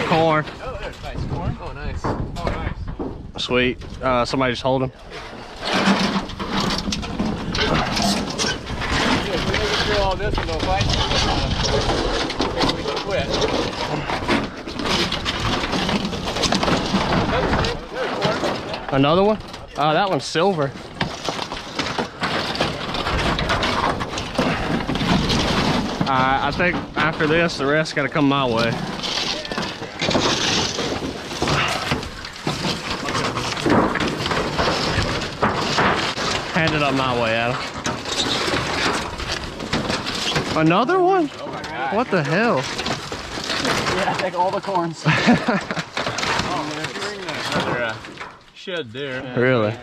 Corn. Oh, there's nice corn. Oh, nice. Oh, nice. Sweet. Somebody just hold him. If we make it through all this and go fight, we can quit. Another one? Oh, that one's silver. I think after this, the rest gotta come my way. Hand it up my way, Adam. Another one? Oh my God. What the hell? Yeah, I take all the corns. Oh, man. Another shed there. Really?